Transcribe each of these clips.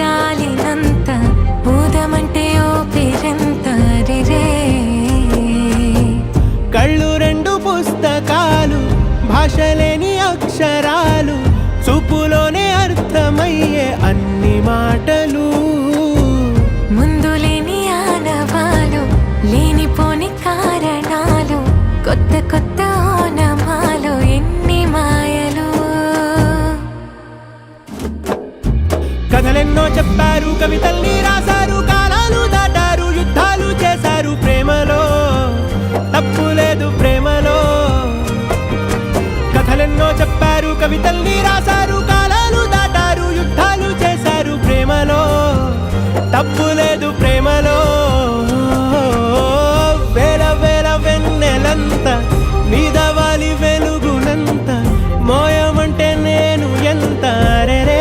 గాలినంత ఊదమంటే ఊపిరంత రిరే. కళ్ళు రెండు పుస్తకాలు, భాషలేని అక్షరాలు, చూపులోనే అర్థమయ్యే అన్ని మాటలు. ముందు లేని ఆనవాలు, లేనిపోని కారణాలు, కొత్త కొత్త ఓనమాలు, ఎన్ని మాయలు. కథలెన్నో చెప్పారు, కవితల్ని రాశారు, కాలాలు దాటారు, యుద్ధాలు చేశారు ప్రేమలో. తప్పు లేదు ప్రేమలో. కథలెన్నో చెప్పారు, కవితల్ని రాశారు, కాలాలు దాటారు, యుద్ధాలు చేశారు ప్రేమలో. తప్పు లేదు ప్రేమలో. వేల వేల వెన్నెలంత మీద వాలి వెలుగునంత మోయమంటే నేను ఎంత రే.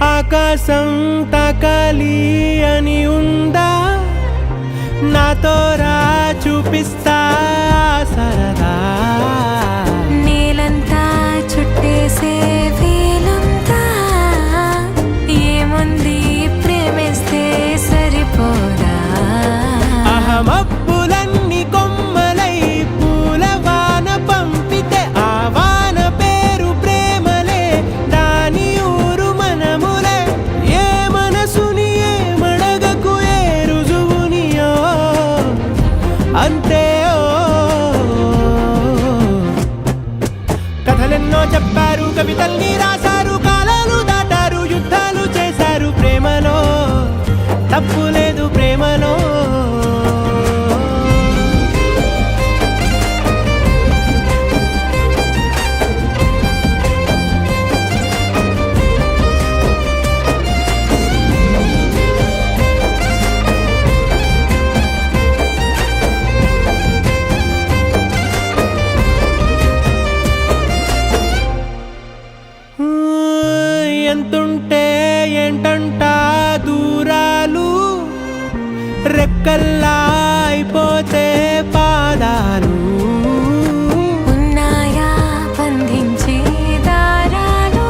ఆకాశం తాకాలి అని ఉందా, నాతో రా చూపిస్తా సరదా. నేలంతా చుట్టేసే వీలుందా, ఏముంది ప్రేమిస్తే సరిపోదా. అహమప్పులన్నీ కొమ్మలై పూల వాన పంపితే ఆ వాన పేరు ప్రేమలే, దాని ఊరు మనములే. ఏ మనసుని ఏ మడగకు ఏ రుజువునియో అంతే. కథలెన్నో చెప్పారు, కవితల్ని రాశారు, కాలాలు దాటారు, యుద్ధాలు చేశారు ప్రేమలో. తప్పు లేదు ప్రేమలో. ఎంతుంటే ఏంటంట దూరాలు, రెక్కల్లా అయిపోతే పాదాలు. ఉన్నాయా బంధించే దారాలు,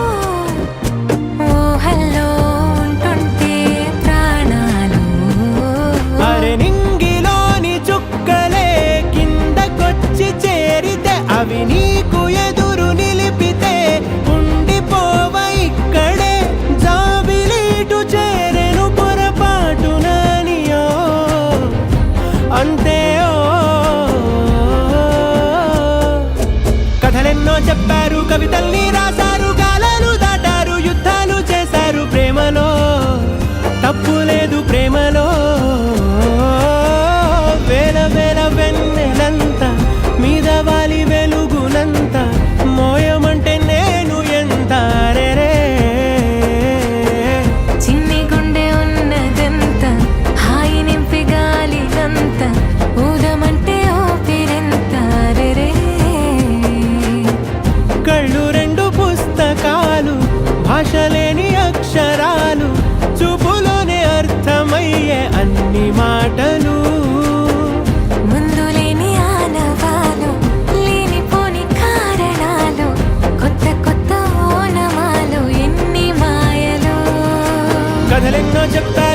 ఊహల్లో ఉంటుంటే ప్రాణాలు. అరే నింగిలోని చుక్కలే కిందకొచ్చి చేరితే, అవి నీకు ఎదురు నిలిపితే ఉండిపోవ ఇక్కడే. జాబిలీటు చేరెను పొరపాటుననియో అంతే. కథలెన్నో చెప్పారు, కవితల్ని రాశారు, కాలాలు దాటారు, యుద్ధాలు చేశారు ప్రేమలో. తప్పు లేదు ప్రేమలో. వేల వేల వెన్నెలంత మీద వాలి వెలుగునంత మోయమంటే నేను ఎంత రే. చిన్ని గుండె ఉన్నదంత హాయి నింపి గాలినంత ఊదమంటే ఊపిరెంత రే. కళ్ళు రెండు పుస్తకాలు, భాషలేని అక్షరాలు, చూపులోనే అర్థమయ్యే అన్ని మాటలు. ముందు లేని ఆనవాలు, లేనిపోని కారణాలు, కొత్త కొత్త ఓనమాలు, ఎన్ని మాయలు. కథలెన్నో చెప్తా